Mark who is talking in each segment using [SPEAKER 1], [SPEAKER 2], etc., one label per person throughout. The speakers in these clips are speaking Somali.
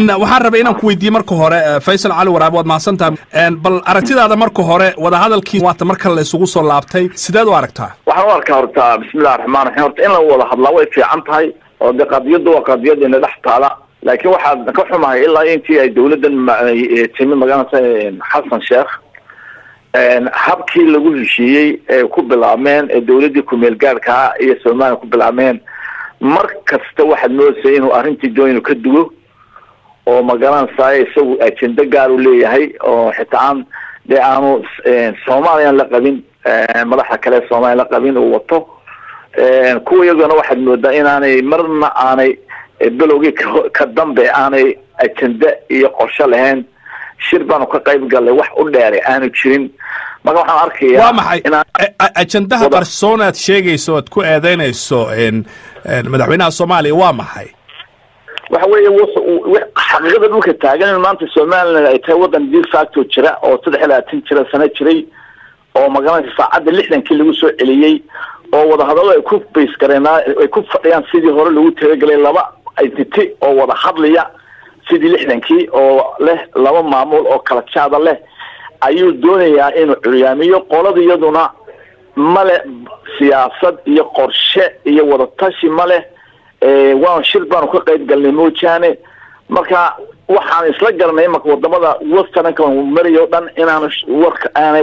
[SPEAKER 1] waxaan rabay inaan ku weydiiyo marka hore Faysal Cali Waraab waad mahadsantahay bal aragtidaada marka hore wada hadalkii waata marka la isugu soo laabtay sideed u aragtaa
[SPEAKER 2] waxaan u arkaa horta bismillaahir rahmaanir rahiim horta in la wada hadlaa way fiican tahay oo qadiyadu waa qadiyadina dhex taala laakiin waxaa ka xumahay ilaa intii ay dawladdan timi magaalada Xasan Sheekh habkii lagu heshiiyey ee ku bilaabmeen ee dawladii ku meel gaarka iyo Soomaaliya ku bilaabmeen markasta waxaad moodaysaa inuu arrintii doonayno ka duwo oo magaranaysa isagu ajenda gaar u leeyahay oo xitaa aanu Soomaaliya la qabin madaxda kale Soomaaliya la qabin oo wato kuwa iyagana waxaad moodaa inaanay marna aanay bilowgii ka dambe aanay ajenda iyo qorshe lahayn shir baan ka qayb galay wax u dheeray aanu jirin marka waxaan arkayaa
[SPEAKER 1] waa maxay ajendaha qarsoonaad sheegayso aad ku eedeynayso madaxweynaha Soomaaliya waa maxay
[SPEAKER 2] waxa weeye xaqiiqada dhulka taagan maanta Soomaaliya ay tahay wadan de facto jira oo 30 jira sano jiray oo magaalada saacada 60 lagu soo celiyay oo wada hadallo ay ku base gareena ay ku fadhiyaan sidii hore lagu talagalay laba entity oo wada hadlaya sidii 60 oo leh laba maamul oo kala jaada leh ayuu doonayaa inuu curyaamiyo qolada iyaduna male siyaasad iyo qorshe iyo wada tashi male waan shir baan ka qayb galnay moojaane marka waxaan isla garanay marka wadamada westernka mariyo dhan inaan warka aanay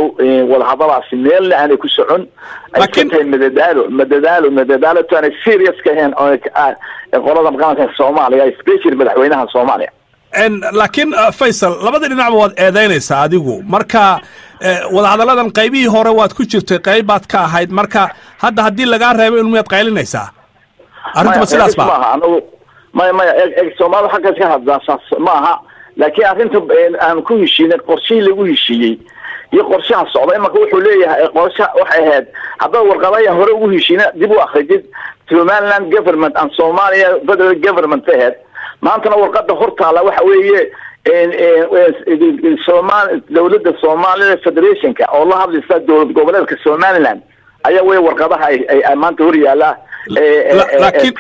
[SPEAKER 2] wada hadalaasi meel aanay ku socon laakiin madadaalo tan serious ka ahayn oo qolada maqaanka Soomaaliya especially madaxweynaha Soomaaliya
[SPEAKER 1] laakiin Faysal labada dhinac waad eedeynaysaa adigu marka wada hadaladan qaybihii hore waad ku jirtay qaybaad ka ahayd marka hadda hadii laga reebo in miyaad qaylinaysaa arrinta sidaas baa
[SPEAKER 2] ما Soomaaliya xagga ka hadlaasa maaha laakiin arrinta aan ku heshiinay qorshe lagu heshiiyay iyo qorshaha socday marka wuxuu leeyahay qorshe waxay ahayd hadda warqadaha hore ugu heshiinay dib u akhriid Somaliland government and Somalia federal government ahead maantana warqada hortaala waxa weeye dawladda Soomaaliya federationka oo la hadlaysa dawlad goboleedka Somaliland ayaa way warqadaha ay maanta hor yaala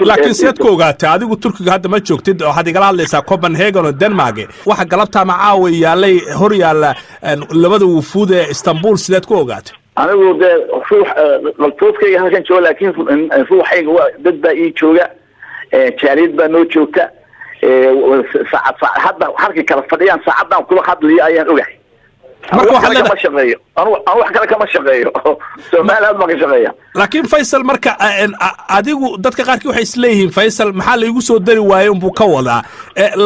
[SPEAKER 1] laakiin siad ku ogaatay adigu Turkiga hadda ma joogtid oo had igala hadlaysaa Copenhagen oo Denmark waxa galabta macaawi yaalay hor yaala labada wufuud ee Istanbul sidaad ku ogaatay
[SPEAKER 2] anigu ruux daltoodkayga halkan jooga laakiin ruuxayga dad baa ii jooga jaalid baa noo joogta saacad hadda halka kala fadhiyaan saacadan kula hadliyo ayaan ogahay marka waxa la shaqeeyo wax kale kama shaqeeyo Soomaaliya ma ka shaqeeyo
[SPEAKER 1] laakiin Faysal marka adigu dadka qaarkii waxay isleeyihiin Faysal maxaa la igu soo dari waayay inuu ka wadaa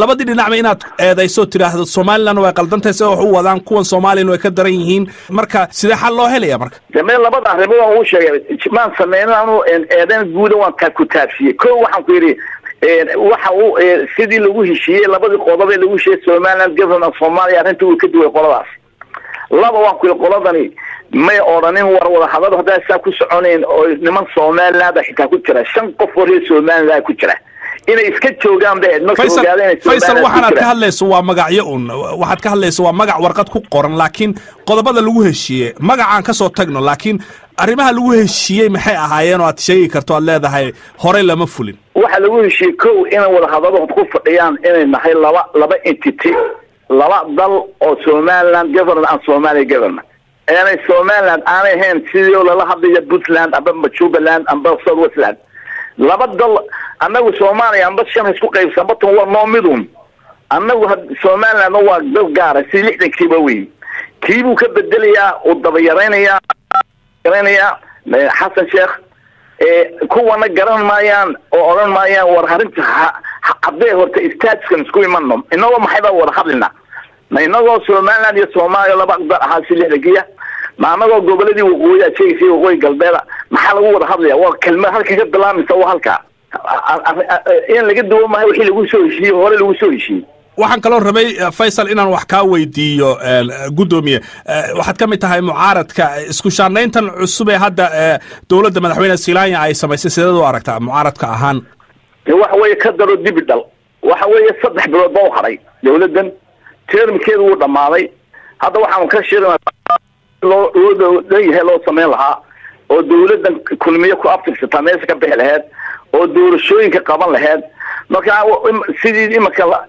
[SPEAKER 1] labadii dhinac inaad eedayso tiraahdo Soomaaliland way qaldantahay soo wax u wadaan kuwan Soomaaliland way ka daran yihiin marka sidee xal loo helaya marka
[SPEAKER 2] dameen labada arrimood oo uu sheegay maan sameeynaanu eedan guud waan ka ku taabsiyay koo waxaan ku yiri waxa uu sidii lagu heshiiyay labadii qodob ee lagu heshiiyay Somaliland government Soomaaliya arrinta uu ka duway qoladaas laba waan ku qoladani may oranin war wada hadal hadaa saa ku soconeen oo niman Soomaaliland xitaa ku jira 5 qof oo Soomaaliland ku jira inay iska joogaan baa marka ogaadeen
[SPEAKER 1] Faysal waxaad ka hadlayso waa magacyo waxaad ka hadlayso waa magac warqad ku qoran laakiin qodobada lagu heshiiyay magacaan ka soo tagno laakiin arrimaha lagu heshiiyay maxay ahaayeen oo aad sheegi karto aad leedahay hore lama fulin
[SPEAKER 2] waxa lagu heshiiyay koow in wada hadal ku fadhiyaan inay nahay laba entity laba dal oo Somaliland government and Somalia government ee Somaliland aanay ahayn sidoo la hadlayo Puntland amba Jubaland amba South Westland laba dal anagu Soomaaliya amba shan isku qaybsan badan waa noomidun anagu Somaliland waa dal gaar ah si 60 kiiba weey kiibu ka bedelayaa oo daba yareynaya Xasan Sheekh kuwana garan maayaan oo oran maayaan war harinta hadday horta istaajkan isku imanno inagoo maxay wada hadlina ma inagoo Somaliland iyo Soomaaliya laba aqdar ahaa si lixdagiya ma anagoo goboladii waqooyi ah sheegay waqooyi galbeeda maxaa lagu wada hadlaya waa kelmad halka ka bilaabmaysa waa halka in laga duwo maayo wixii lagu soo heshiiyay hore lagu soo heshiiyay
[SPEAKER 1] waxaan kaloo rabay Faysal inaan wax ka weydiiyo gudoomiye waxaad ka mid tahay mucaaradka isku shaanayntan cusub ee hadda dawladda madaxweyne Silaanya ay samaysay sidoo u aragtaa mucaaradka ahaan
[SPEAKER 2] waxa weeye ka daro dibidal waxa weeye 3 bilood baa haray dawladdan termkeedu uu dhamaaday hadda waxaan ka sheegnaa loo sameyn lahaa oo dawladdan kulmiye ku aftirsata meesha ka bixi lahayd oo doorashooyinka qaban lahayd marka sidii imaka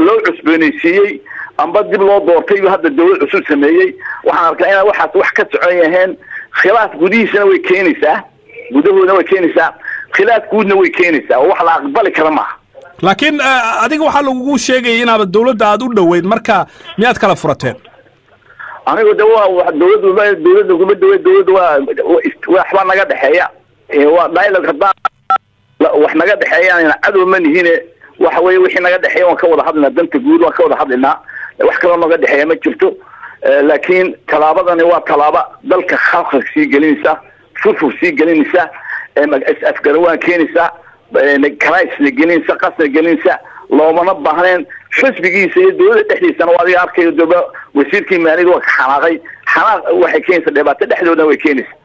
[SPEAKER 2] loo cusboonaysiiyey amba dib loo doortay hadda dawlad cusub sameeyey waxaan arkaa inay waxaas wax ka socon yahay khilaaf gudihiisana way keenaysaa gudahoodana way keenaysaa khilaaf guudna way keenaysaa wax la aqbali kara maaha
[SPEAKER 1] laakiin adiga waxaa lagugu sheegayay inaaba dawladda aad u dhoweyd marka miyaad kala furateen
[SPEAKER 2] anigu de waa dawladda kuma dhaweyd dawladda waa waxba naga dhexeeya waa dialogue haddaan wax naga dhexeeyaan cadow ma nihine waxa weeye wixii naga dhexeeya waan ka wada hadlaynaa danta guud waan ka wada hadlaynaa wax kaloo naga dhexeeya ma jirto laakiin talaabadani waa talaaba dalka khalkhal sii gelinaysa furfur sii gelinaysa afgarawaan keenaysa kalaisna gelinaysa qasna gelinaysa loomana baahneen xisbigiisa iyo dawladda dhexdiisana waa adiga arkayo daba wasiirkii maaliyadda waa ka xanaaqay xanaaq waxay keenaysaa dhibaato dhexdoodana way keenaysaa